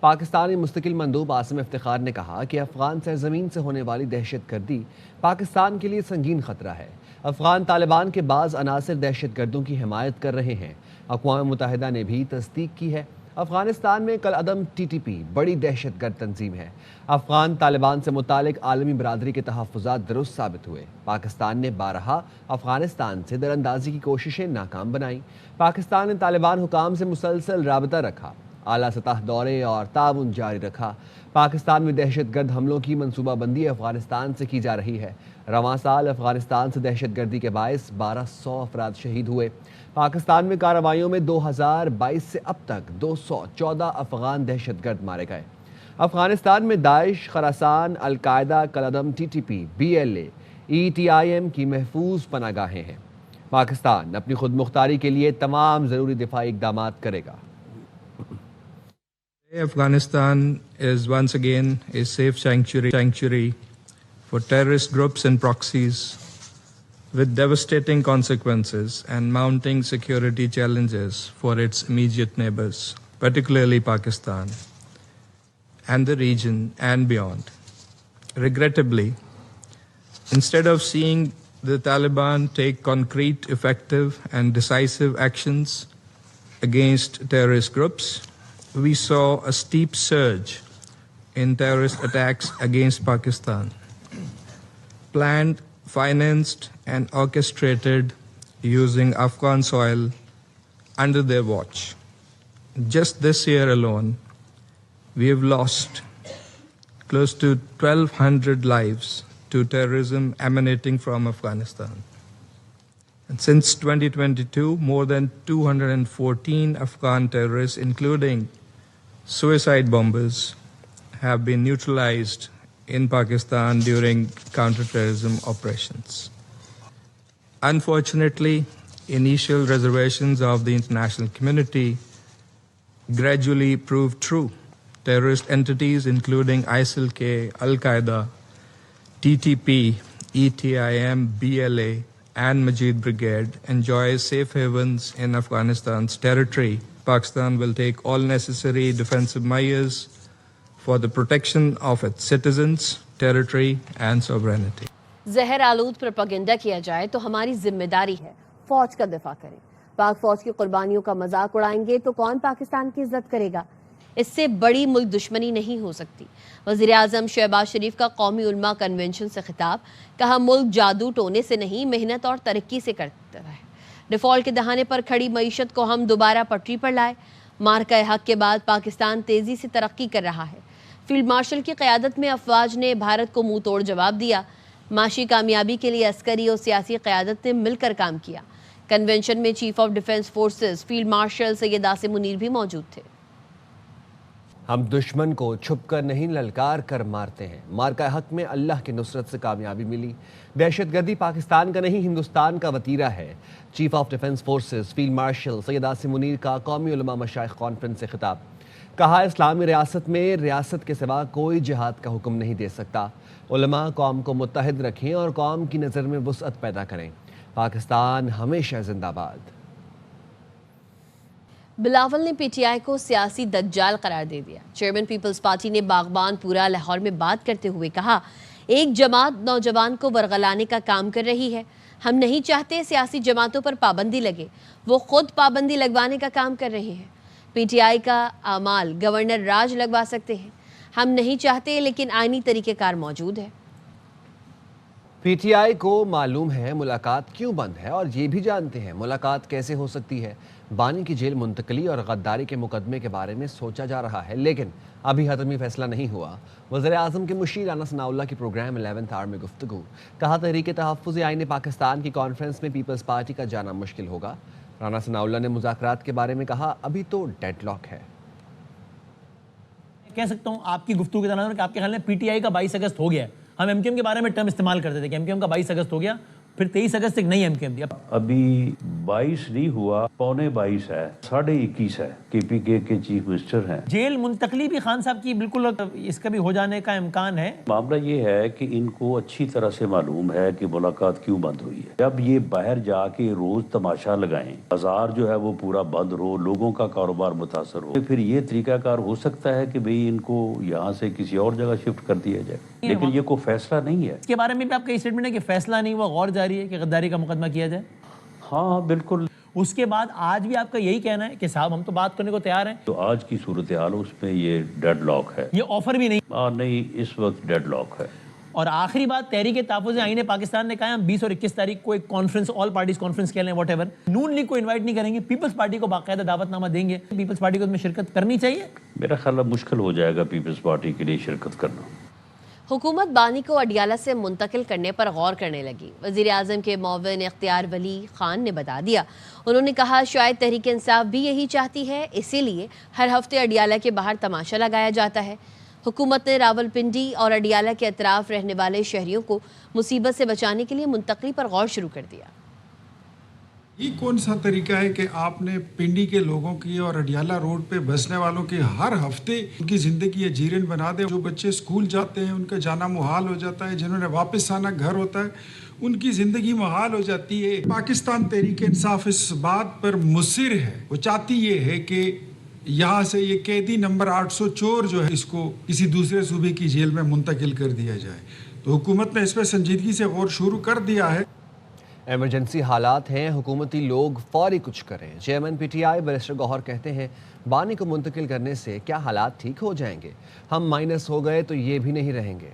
پاکستانی مستقل مندوب عاصم افتخار نے کہا کہ افغان سرزمین سے ہونے والی دہشت گردی پاکستان کے لیے سنگین خطرہ ہے۔ افغان طالبان کے بعض عناصر دہشت گردوں کی حمایت کر رہے ہیں۔ اقوام متحدہ نے بھی تصدیق کی ہے افغانستان میں کل عدم ٹی ٹی پی بڑی دہشت گرد تنظیم ہے۔ افغان طالبان سے متعلق عالمی برادری کے تحفظات درست ثابت ہوئے۔ پاکستان نے بارہا افغانستان سے دراندازی کی کوششیں ناکام بنائیں۔ پاکستان نے طالبان حکام سے مسلسل رابطہ رکھا، اعلیٰ سطح دورے اور تعاون جاری رکھا۔ پاکستان میں دہشت گرد حملوں کی منصوبہ بندی افغانستان سے کی جا رہی ہے۔ رواں سال افغانستان سے دہشت گردی کے باعث 1200 افراد شہید ہوئے۔ پاکستان میں کارروائیوں میں 2022 سے اب تک 214 افغان دہشت گرد مارے گئے۔ افغانستان میں داعش، خراسان، القاعدہ، کالعدم T T P, B L A, E T I M کی محفوظ پناہ گاہیں ہیں۔ پاکستان اپنی خود مختاری کے لیے تمام ضروری دفاعی اقدامات کرے گا۔ Afghanistan is once again a safe sanctuary for terrorist groups and proxies, with devastating consequences and mounting security challenges for its immediate neighbors, particularly Pakistan and the region and beyond. Regrettably, instead of seeing the Taliban take concrete, effective, and decisive actions against terrorist groups, we saw a steep surge in terrorist attacks against Pakistan, planned, financed, and orchestrated using Afghan soil under their watch. Just this year alone, we have lost close to 1,200 lives to terrorism emanating from Afghanistan. And since 2022, more than 214 Afghan terrorists, including suicide bombers, have been neutralized in Pakistan during counterterrorism operations. Unfortunately, initial reservations of the international community gradually proved true. Terrorist entities including ISIL-K, Al-Qaeda, TTP, ETIM, BLA, and Majid Brigade enjoy safe havens in Afghanistan's territory. Pakistan will take all necessary defensive measures for the protection of its citizens, territory, and sovereignty. زہر آلود propaganda کیا جائے تو ہماری ذمہ داری ہے فوج کا دفاع کریں۔ پاک فوج کی قربانیوں کا مذاق اڑائیں گے تو کون پاکستان کی عزت کرے گا؟ اس سے بڑی ملک دشمنی نہیں ہو سکتی۔ وزیر اعظم شہباز شریف کا قومی علماء کنونشن سے خطاب، کہا ملک جادو ٹونے سے نہیں محنت اور ترقی سے کرتا ہے۔ ڈیفالٹ کے دہانے پر کھڑی معیشت کو ہم دوبارہ پٹری پر لائے۔ مارکہ حق کے بعد پاکستان تیزی سے ترقی کر رہا ہے۔ فیلڈ مارشل کی قیادت میں افواج نے بھارت کو منہ توڑ جواب دیا۔ معاشی کامیابی کے لیے عسکری اور سیاسی قیادت نے مل کر کام کیا۔ کنونشن میں chief of defence forces field marshal Syed Asim Munir بھی موجود تھے۔ ہم دشمن کو چھپ کر نہیں للکار کر مارتے ہیں۔ مارکہ حق میں اللہ کی نصرت سے کامیابی ملی۔ دہشت گردی پاکستان کا نہیں ہندوستان کا وتیرہ ہے۔ Chief of defence forces field marshal Syed Asim Munir کا قومی علماء مشائخ کانفرنس سے خطاب، کہا اسلامی ریاست میں ریاست کے سوا کوئی جہاد کا حکم نہیں دے سکتا۔ علماء قوم کو متحد رکھیں اور قوم کی نظر میں وسعت پیدا کریں۔ پاکستان ہمیشہ زندہ باد۔ بلاول نے پی ٹی آئی کو سیاسی دجال قرار دے دیا۔ چیئرمین پیپلز پارٹی نے باغبان پورا لاہور میں بات کرتے ہوئے کہا، ایک جماعت نوجوان کو ورغلانے کا کام کر رہی ہے۔ ہم نہیں چاہتے سیاسی جماعتوں پر پابندی لگے، وہ خود پابندی لگوانے کا کام کر رہے ہیں۔ پی ٹی آئی کا اعمال گورنر راج لگوا سکتے ہیں، ہم نہیں چاہتے، لیکن آئینی طریقہ کار موجود ہے۔ پی ٹی آئی کو معلوم ہے ملاقات کیوں بند ہے اور یہ بھی جانتے ہیں ملاقات کیسے ہو سکتی ہے۔ بانی کی جیل منتقلی اور غداری کے مقدمے کے بارے میں سوچا جا رہا ہے، لیکن ابھی حتمی فیصلہ نہیں ہوا۔ وزیر اعظم کے مشیر رانا ثناء اللہ کی پروگرام 11th آور میں گفتگو، کہا تحریک تحفظ آئین پاکستان کی کانفرنس میں پیپلز پارٹی کا جانا مشکل ہوگا۔ رانا ثناء اللہ نے مذاکرات کے بارے میں کہا، ابھی تو ڈیڈ لاک ہے۔ کہہ سکتا ہوں آپ کی گفتگو کے دوران کہ آپ کے خیال میں پی ٹی آئی کا 22 اگست ہو گیا ہے۔ ہم ایم کیو ایم کے بارے میں ٹرم استعمال کرتے تھے کہ ایم کیو ایم کا 22 اگست ہو گیا، پھر 23 اگست تک نئی MKM دیا. ابھی 22 نہیں ہوا, 22.25 ہے, 21.5 ہے. KPK کے چیف منسٹر ہیں. جیل منتقلی بھی خان صاحب کی بالکل اس کا بھی ہو جانے کا امکان ہے. معاملہ یہ ہے کہ ان کو اچھی طرح سے معلوم ہے کہ ملاقات کیوں بند ہوئی ہے. جب یہ باہر جا کے روز تماشا لگائیں, بازار جو ہے وہ پورا بند ہو, لوگوں کا کاروبار متاثر ہو, پھر یہ طریقہ کار ہو سکتا ہے کہ بھئی ان کو یہاں سے کسی اور جگہ شفٹ کر دیا جائے, لیکن یہ کوئی فیصلہ نہیں ہے. اس کے بارے میں بھی آپ کا یہ اسٹیٹمنٹ ہے کہ فیصلہ نہیں ہوا, غور جاری ہے کہ غداری کا مقدمہ کیا جائے. ہاں بالکل. اس کے بعد آج بھی آپ کا یہی کہنا ہے کہ صاحب ہم تو بات کرنے کو تیار ہیں. تو آج کی صورتحال اس میں یہ ڈیڈ لاک ہے. یہ آفر بھی نہیں. نہیں, اس وقت ڈیڈ لاک ہے. اور آخری بات, تحریک تحفظ آئین پاکستان نے کہا ہم 20 اور 21 تاریخ کو ایک کانفرنس, آل پارٹیز کانفرنس کہہ لیں واٹ ایور, نون لیگ کو انوائٹ نہیں کریں گے, پیپلز پارٹی کو باقاعدہ دعوت نامہ دیں گے. پیپلز پارٹی کو اس میں شرکت کرنی چاہیے. میرا خیال ہے مشکل ہو جائے گا پیپلز پارٹی کے لیے شرکت کرنا. حکومت بانی کو اڈیالہ سے منتقل کرنے پر غور کرنے لگی. وزیر اعظم کے معاون اختیار ولی خان نے بتا دیا. انہوں نے کہا شاید تحریک انصاف بھی یہی چاہتی ہے, اسی لیے ہر ہفتے اڈیالہ کے باہر تماشا لگایا جاتا ہے. حکومت نے راولپنڈی اور اڈیالہ کے اطراف رہنے والے شہریوں کو مصیبت سے بچانے کے لیے منتقلی پر غور شروع کر دیا. یہ کون سا طریقہ ہے کہ آپ نے پنڈی کے لوگوں کی اور اڈیالہ روڈ پہ بسنے والوں کی ہر ہفتے ان کی زندگی جیرن بنا دے. جو بچے اسکول جاتے ہیں ان کا جانا محال ہو جاتا ہے, جنہوں نے واپس آنا گھر ہوتا ہے ان کی زندگی محال ہو جاتی ہے. پاکستان تحریک انصاف اس بات پر مصر ہے, وہ چاہتی یہ ہے کہ یہاں سے یہ قیدی نمبر 800 چور جو ہے اس کو کسی دوسرے صوبے کی جیل میں منتقل کر دیا جائے. تو حکومت نے اس پہ سنجیدگی سے غور شروع کر دیا ہے. ایمرجنسی حالات ہیں, حکومتی لوگ فوری کچھ کریں. چیئرمین PTI بیرسٹر گوہر کہتے ہیں بانی کو منتقل کرنے سے کیا حالات ٹھیک ہو جائیں گے؟ ہم مائنس ہو گئے تو یہ بھی نہیں رہیں گے.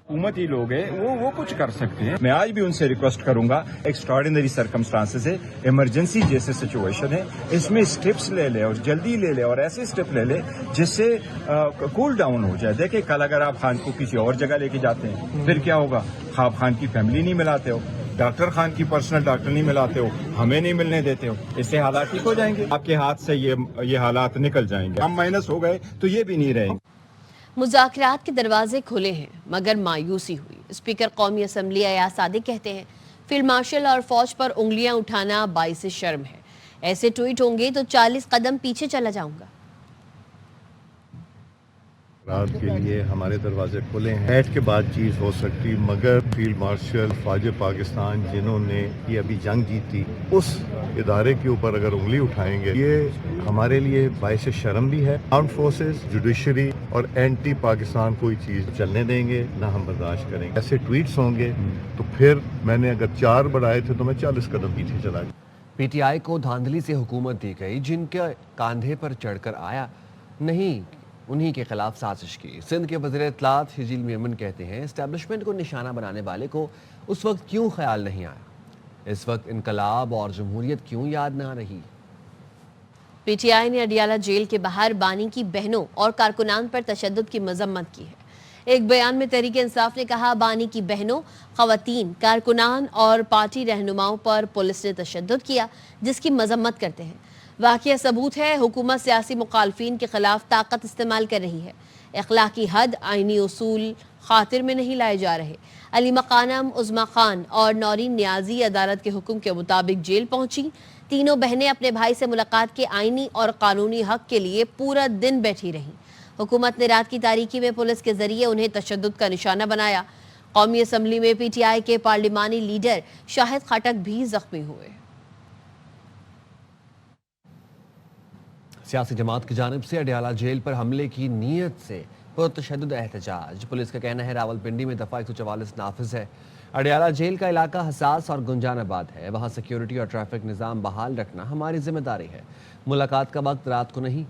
حکومتی لوگ ہیں وہ کچھ کر سکتے ہیں. میں آج بھی ان سے ریکویسٹ کروں گا, ایکسٹراڈینری سرکمسٹانسز ہے, ایمرجنسی جیسے سچویشن ہے, اس میں اسٹیپس لے لے اور جلدی لے لے اور ایسے اسٹیپ لے لے جس سے کول ڈاؤن ہو جائے. دیکھیں کل اگر آپ خان کو کسی اور جگہ لے کے جاتے ہیں پھر کیا ہوگا؟ خواب خان کی فیملی نہیں ملاتے ہو, ڈاکٹر خان کی پرسنل ڈاکٹر نہیں ملاتے ہو, ہمیں نہیں ملنے دیتے ہو, اس سے حالات ٹھیک ہو جائیں گے. آپ کے ہاتھ سے یہ حالات نکل جائیں گے. ہم مائنس ہو گئے تو یہ بھی نہیں رہیں گے. مذاکرات کے دروازے کھلے ہیں مگر مایوسی ہوئی. اسپیکر قومی اسمبلی ایاز صادق کہتے ہیں فیلڈ مارشل اور فوج پر انگلیاں اٹھانا باعث شرم ہے. ایسے ٹویٹ ہوں گے تو 40 قدم پیچھے چلا جاؤں گا. رات کے لیے ہمارے دروازے کھلے ہیں. بیٹھ کے بات چیت ہو سکتی, مگر فیلڈ مارشل فوج پاکستان جنہوں نے یہ ابھی جنگ جیتی اس ادارے کے اوپر اگر انگلی اٹھائیں گے یہ ہمارے لیے باعث شرم بھی ہے. آرمڈ فورسز, جوڈیشری اور اینٹی پاکستان کوئی چیز چلنے دیں گے نہ ہم برداشت کریں گے. ایسے ٹویٹس ہوں گے تو پھر میں نے اگر 4 بڑھائے تھے تو میں 40 قدم پیچھے چلا گیا. PTI کو دھاندلی سے حکومت دی گئی, جن کے کاندھے پر چڑھ کر آیا نہیں انہی کے خلاف سازش کی. سندھ کے وزیر اطلاعات شجیل میمن کہتے ہیں اسٹیبلشمنٹ کو نشانہ بنانے والے کو اس وقت کیوں خیال نہیں آیا, اس وقت انقلاب اور جمہوریت کیوں یاد نہ رہی. PTI نے اڈیالہ جیل کے باہر بانی کی بہنوں اور کارکنان پر تشدد کی مذمت کی ہے. ایک بیان میں تحریک انصاف نے کہا بانی کی بہنوں, خواتین, کارکنان اور پارٹی رہنماؤں پر پولیس نے تشدد کیا جس کی مذمت کرتے ہیں. واقعہ ثبوت ہے حکومت سیاسی مخالفین کے خلاف طاقت استعمال کر رہی ہے. اخلاقی حد, آئینی اصول خاطر میں نہیں لائے جا رہے. علیمہ خانم, عظمیٰ خان اور نورین نیازی عدالت کے حکم کے مطابق جیل پہنچی. تینوں بہنیں اپنے بھائی سے ملاقات کے آئینی اور قانونی حق کے لیے پورا دن بیٹھی رہیں. حکومت نے رات کی تاریکی میں پولیس کے ذریعے انہیں تشدد کا نشانہ بنایا. قومی اسمبلی میں PTI کے پارلیمانی لیڈر شاہد خاٹک بھی زخمی ہوئے. سیاسی جماعت کی جانب سے اڈیالہ جیل پر حملے کی نیت سے پرتشدد احتجاج. پولیس کا کہنا ہے راولپنڈی میں دفعہ 144 نافذ ہے. اڈیالہ جیل کا علاقہ حساس اور گنجان آباد ہے, وہاں سیکیورٹی اور ٹریفک نظام بحال رکھنا ہماری ذمہ داری ہے. ملاقات کا وقت رات کو نہیں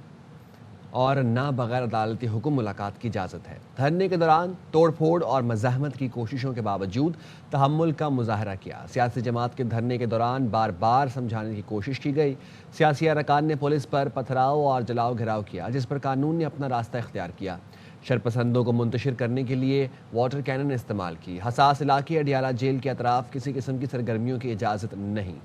اور نہ بغیر عدالتی حکم ملاقات کی اجازت ہے. دھرنے کے دوران توڑ پھوڑ اور مزاحمت کی کوششوں کے باوجود تحمل کا مظاہرہ کیا. سیاسی جماعت کے دھرنے کے دوران بار بار سمجھانے کی کوشش کی گئی. سیاسی ارکان نے پولیس پر پتھراؤ اور جلاؤ گھیراؤ کیا, جس پر قانون نے اپنا راستہ اختیار کیا. شرپسندوں کو منتشر کرنے کے لیے واٹر کینن استعمال کی. حساس علاقے اڈیالہ جیل کے اطراف کسی قسم کی سرگرمیوں کی اجازت نہیں.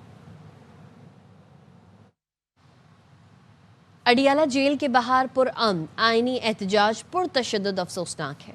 اڈیالہ جیل کے باہر پرامن آئینی احتجاج پرتشدد افسوسناک ہے.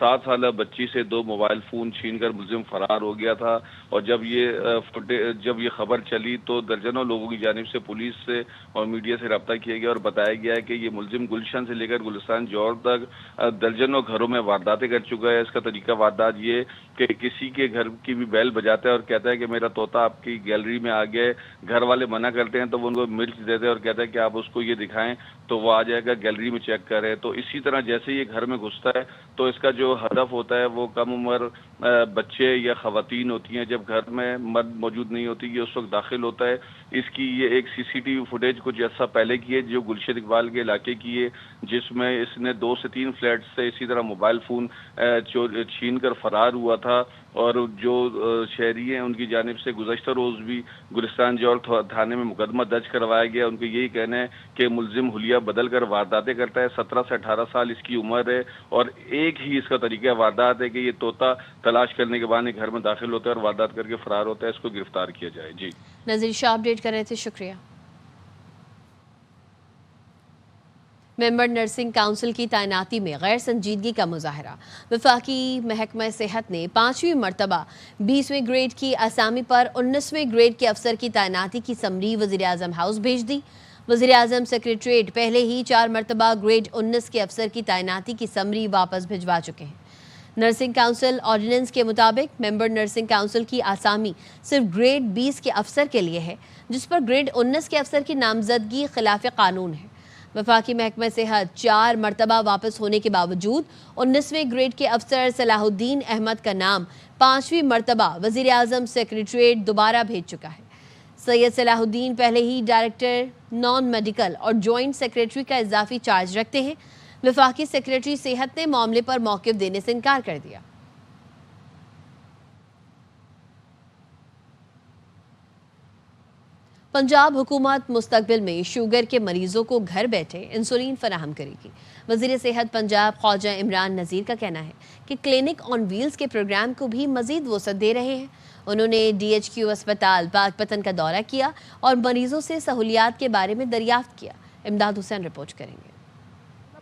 7 سالہ بچی سے 2 موبائل فون چھین کر ملزم فرار ہو گیا تھا، اور جب یہ خبر چلی تو درجنوں لوگوں کی جانب سے پولیس سے اور میڈیا سے رابطہ کیا گیا اور بتایا گیا ہے کہ یہ ملزم گلشن سے لے کر گلستان جوڑ تک درجنوں گھروں میں وارداتیں کر چکا ہے۔ اس کا طریقہ واردات یہ کہ کسی کے گھر کی بھی بیل بجاتا ہے اور کہتا ہے کہ میرا طوطا آپ کی گیلری میں آ گیا ہے، گھر والے منع کرتے ہیں تو وہ ان کو مرچ دیتے ہیں اور کہتا ہے کہ آپ اس کو یہ دکھائیں تو وہ آ جائے گا گیلری میں چیک کرے۔ تو اسی طرح جیسے یہ گھر میں گھستا ہے تو اس کا جو ہدف ہوتا ہے وہ کم عمر بچے یا خواتین ہوتی ہیں، جب گھر میں مرد موجود نہیں ہوتی یہ اس وقت داخل ہوتا ہے۔ اس کی یہ ایک سی سی ٹی وی فوٹیج کچھ عرصہ پہلے کی ہے جو گلشن اقبال کے علاقے کی ہے، جس میں اس نے 2 سے 3 فلیٹ سے اسی طرح موبائل فون چھین کر فرار ہوا تھا، اور جو شہری ہیں ان کی جانب سے گزشتہ روز بھی گلستان جوڑ تھانے میں مقدمہ درج کروایا گیا۔ ان کا یہی کہنا ہے کہ ملزم حلیہ بدل کر وارداتیں کرتا ہے، 17 سے 18 سال اس کی عمر ہے، اور ایک ہی اس کا طریقہ واردات ہے کہ یہ طوطا تلاش کرنے کے بعد گھر میں داخل ہوتا ہے اور واردات کر کے فرار ہوتا ہے۔ اس کو گرفتار کیا جائے۔ جی نذیر شاہ اپڈیٹ کر رہے تھے، شکریہ۔ ممبر نرسنگ کونسل کی تعیناتی میں غیر سنجیدگی کا مظاہرہ۔ وفاقی محکمہ صحت نے 5ویں مرتبہ 20ویں گریڈ کی اسامی پر 19ویں گریڈ کے افسر کی تعیناتی کی سمری وزیراعظم ہاؤس بھیج دی۔ وزیراعظم سیکریٹریٹ پہلے ہی 4 مرتبہ گریڈ 19 کے افسر کی تعیناتی کی سمری واپس بھجوا چکے ہیں۔ نرسنگ کونسل آرڈیننس کے مطابق ممبر نرسنگ کونسل کی آسامی صرف گریڈ 20 کے افسر کے لیے ہے، جس پر گریڈ 19 کے افسر کی نامزدگی خلاف قانون ہے۔ وفاقی محکمہ صحت 4 مرتبہ واپس ہونے کے باوجود 19ویں گریڈ کے افسر صلاح الدین احمد کا نام 5ویں مرتبہ وزیر اعظم سیکریٹریٹ دوبارہ بھیج چکا ہے۔ سید صلاح الدین پہلے ہی ڈائریکٹر نان میڈیکل اور جوائنٹ سیکریٹری کا اضافی چارج رکھتے ہیں۔ وفاقی سیکریٹری صحت نے معاملے پر موقف دینے سے انکار کر دیا۔ پنجاب حکومت مستقبل میں شوگر کے مریضوں کو گھر بیٹھے انسولین فراہم کرے گی۔ وزیر صحت پنجاب خواجہ عمران نذیر کا کہنا ہے کہ کلینک آن ویلز کے پروگرام کو بھی مزید وسعت دے رہے ہیں۔ انہوں نے DHQ اسپتال پاک پتن کا دورہ کیا اور مریضوں سے سہولیات کے بارے میں دریافت کیا۔ امداد حسین رپورٹ کریں گے۔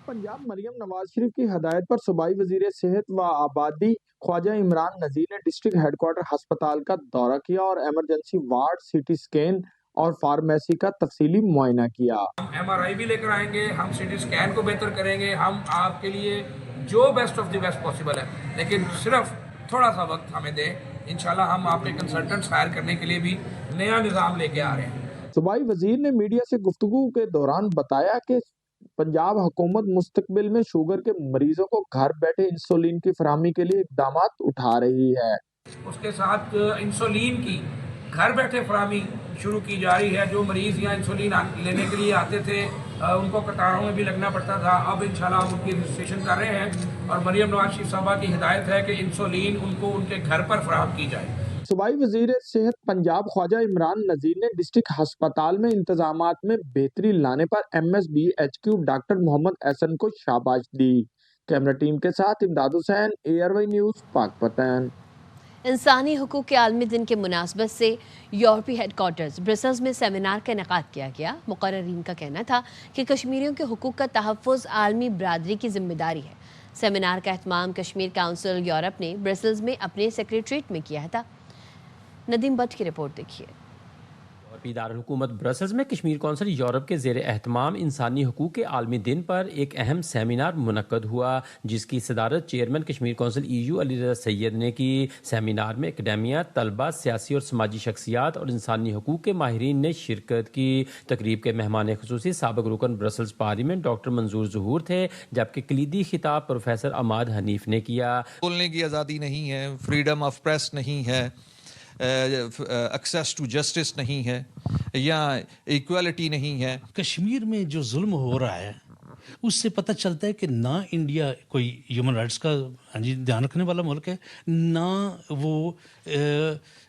پنجاب مریم نواز شریف کی ہدایت پر صوبائی وزیر صحت و آبادی خواجہ عمران نذیر نے ڈسٹرکٹ ہیڈ کوارٹر ہسپتال کا دورہ کیا اور emergency ward, C T scan اور فارمیسی کا تفصیلی معائنہ کیا۔ ہم MRI بھی لے کر آئیں گے، ہم سی ٹی سکین کو بہتر کریں گے، ہم آپ کے لیے جو best of the best possible ہے، لیکن صرف تھوڑا سا وقت ہمیں دیں۔ انشاءاللہ ہم آپ کے کنسلٹنٹس ہائر کرنے کے لیے بھی نیا نظام لے کے آ رہے ہیں۔ صوبائی وزیر نے میڈیا سے گفتگو کے دوران بتایا کہ پنجاب حکومت مستقبل میں شوگر کے مریضوں کو گھر بیٹھے انسولین کی فراہمی کے لیے اقدامات اٹھا رہی ہے۔ اس کے ساتھ انسولین کی گھر بیٹھے فراہمی شروع کی جا رہی ہے۔ جو مریض یہاں انسولین لینے کے لیے آتے تھے ان کو قطاروں میں بھی لگنا پڑتا تھا، اب انشاءاللہ ہم ان کی رجسٹریشن کر رہے ہیں اور مریم نواز شریف صاحبہ کی ہدایت ہے کہ انسولین ان کو ان کے گھر پر فراہم کی جائے۔ صوبائی وزیر صحت پنجاب خواجہ عمران نذیر نے ڈسٹرکٹ ہسپتال میں انتظامات میں بہتری لانے پر MSBHQ ڈاکٹر محمد احسن کو شاباش دی۔ کیمرہ ٹیم کے ساتھ امداد حسین، ARY نیوز، پاک پتن۔ انسانی حقوق کے عالمی دن کے مناسبت سے یورپی ہیڈ کوارٹرز برسلز میں سیمینار کا انعقاد کیا گیا۔ مقررین کا کہنا تھا کہ کشمیریوں کے حقوق کا تحفظ عالمی برادری کی ذمہ داری ہے۔ سیمینار کا اہتمام کشمیر کونسل یورپ نے برسلز میں اپنے سیکریٹریٹ میں کیا تھا۔ ندیم بٹ کی رپورٹ دیکھیے۔ یورپی دارالحکومت برسلز میں کشمیر کونسل یورپ کے زیر اہتمام انسانی حقوق کے عالمی دن پر ایک اہم سیمینار منعقد ہوا، جس کی صدارت chairman Kashmir council EU Ali Raza سید نے کی۔ سیمینار میں اکیڈیمیا، طلبہ، سیاسی اور سماجی شخصیات اور انسانی حقوق کے ماہرین نے شرکت کی۔ تقریب کے مہمان خصوصی سابق رکن برسلز پارلیمنٹ ڈاکٹر منظور ظہور تھے، جبکہ کلیدی خطاب پروفیسر عماد حنیف نے کیا۔ بولنے کی آزادی نہیں ہے، فریڈم آف پریس نہیں ہے، ایکسیس ٹو جسٹس نہیں ہے، یا ایکویلٹی نہیں ہے۔ کشمیر میں جو ظلم ہو رہا ہے اس سے پتہ چلتا ہے کہ نہ انڈیا کوئی ہیومن رائٹس کا دھیان رکھنے والا ملک ہے، نہ وہ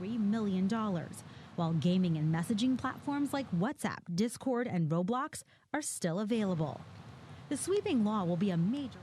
$3 million, while gaming and messaging platforms like WhatsApp, Discord, and Roblox are still available. The sweeping law will be a major